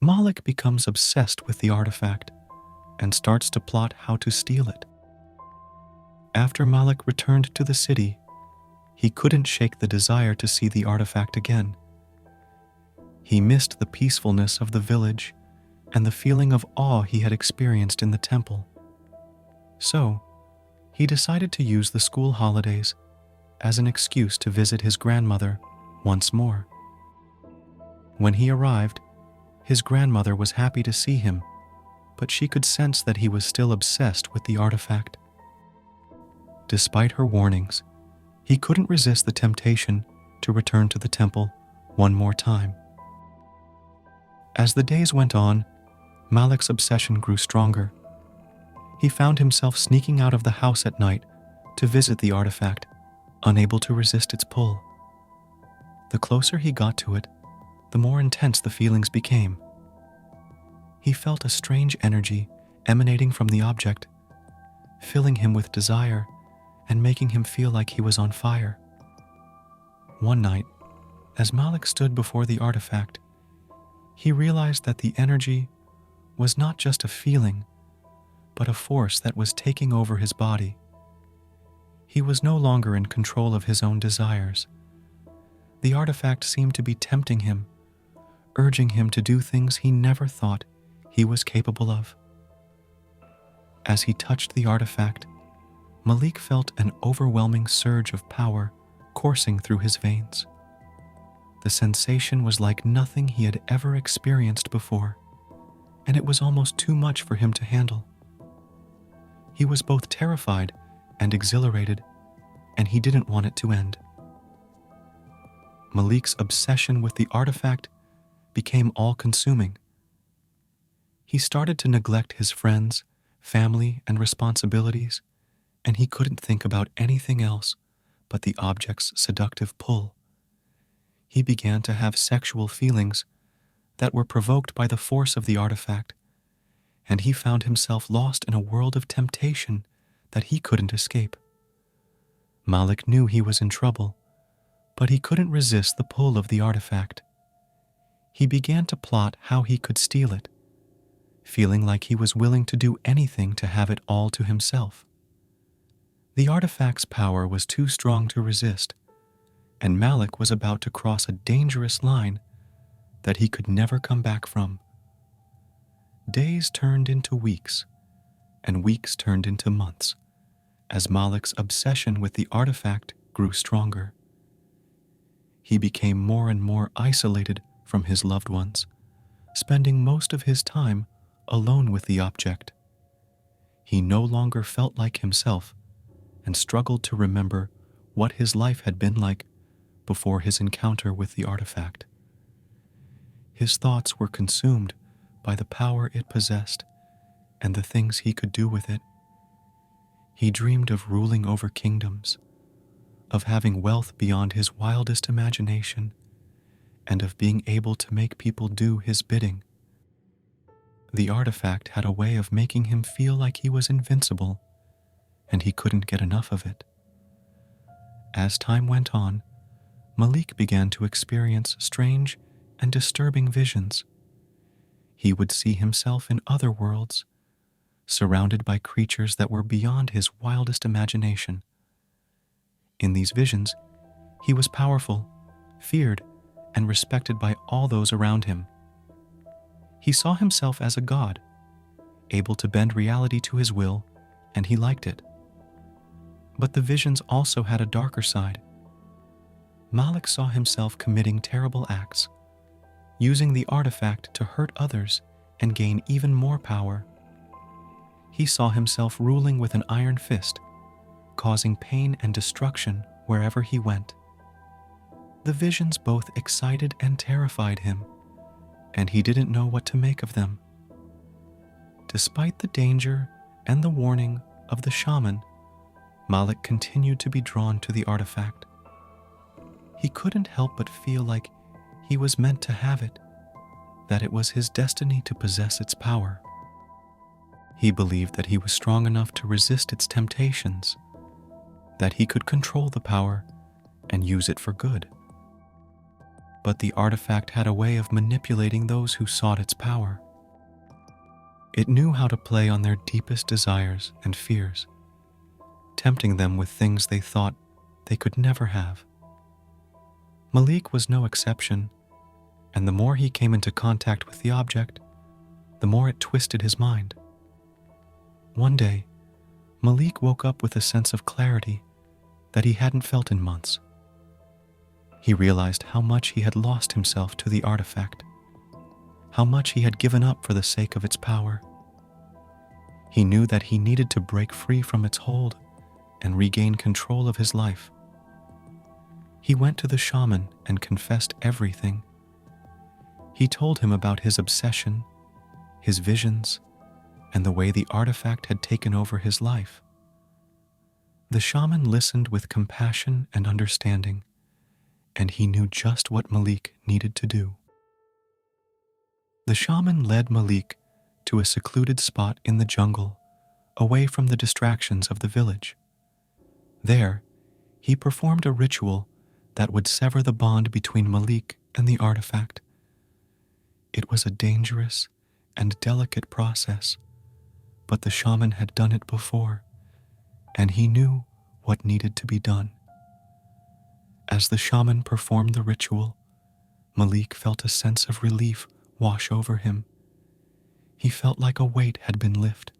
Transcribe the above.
Malik becomes obsessed with the artifact and starts to plot how to steal it. After Malik returned to the city, he couldn't shake the desire to see the artifact again. He missed the peacefulness of the village and the feeling of awe he had experienced in the temple. So, he decided to use the school holidays as an excuse to visit his grandmother once more. When he arrived, his grandmother was happy to see him, but she could sense that he was still obsessed with the artifact. Despite her warnings, he couldn't resist the temptation to return to the temple one more time. As the days went on, Malik's obsession grew stronger. He found himself sneaking out of the house at night to visit the artifact, unable to resist its pull. The closer he got to it, the more intense the feelings became. He felt a strange energy emanating from the object, filling him with desire and making him feel like he was on fire. One night, as Malik stood before the artifact, he realized that the energy was not just a feeling, but a force that was taking over his body. He was no longer in control of his own desires. The artifact seemed to be tempting him, urging him to do things he never thought he was capable of. As he touched the artifact, Malik felt an overwhelming surge of power coursing through his veins. The sensation was like nothing he had ever experienced before, and it was almost too much for him to handle. He was both terrified and exhilarated, and he didn't want it to end. Malik's obsession with the artifact became all-consuming. He started to neglect his friends, family, and responsibilities, and he couldn't think about anything else but the object's seductive pull. He began to have sexual feelings that were provoked by the force of the artifact, and he found himself lost in a world of temptation that he couldn't escape. Malik knew he was in trouble, but he couldn't resist the pull of the artifact. He began to plot how he could steal it, feeling like he was willing to do anything to have it all to himself. The artifact's power was too strong to resist, and Malik was about to cross a dangerous line that he could never come back from. Days turned into weeks, and weeks turned into months, as Malik's obsession with the artifact grew stronger. He became more and more isolated from his loved ones, spending most of his time alone with the object. He no longer felt like himself and struggled to remember what his life had been like before his encounter with the artifact. His thoughts were consumed by the power it possessed and the things he could do with it. He dreamed of ruling over kingdoms, of having wealth beyond his wildest imagination, and of being able to make people do his bidding. The artifact had a way of making him feel like he was invincible, and he couldn't get enough of it. As time went on, Malik began to experience strange and disturbing visions. He would see himself in other worlds, surrounded by creatures that were beyond his wildest imagination. In these visions, he was powerful, feared, and respected by all those around him. He saw himself as a god, able to bend reality to his will, and he liked it. But the visions also had a darker side. Malik saw himself committing terrible acts, using the artifact to hurt others and gain even more power. He saw himself ruling with an iron fist, causing pain and destruction wherever he went. The visions both excited and terrified him, and he didn't know what to make of them. Despite the danger and the warning of the shaman, Malik continued to be drawn to the artifact. He couldn't help but feel like he was meant to have it, that it was his destiny to possess its power. He believed that he was strong enough to resist its temptations, that he could control the power and use it for good. But the artifact had a way of manipulating those who sought its power. It knew how to play on their deepest desires and fears, tempting them with things they thought they could never have. Malik was no exception, and the more he came into contact with the object, the more it twisted his mind. One day, Malik woke up with a sense of clarity that he hadn't felt in months. He realized how much he had lost himself to the artifact, how much he had given up for the sake of its power. He knew that he needed to break free from its hold and regain control of his life. He went to the shaman and confessed everything. He told him about his obsession, his visions, and the way the artifact had taken over his life. The shaman listened with compassion and understanding, and he knew just what Malik needed to do. The shaman led Malik to a secluded spot in the jungle, away from the distractions of the village. There, he performed a ritual that would sever the bond between Malik and the artifact. It was a dangerous and delicate process, but the shaman had done it before, and he knew what needed to be done. As the shaman performed the ritual, Malik felt a sense of relief wash over him. He felt like a weight had been lifted.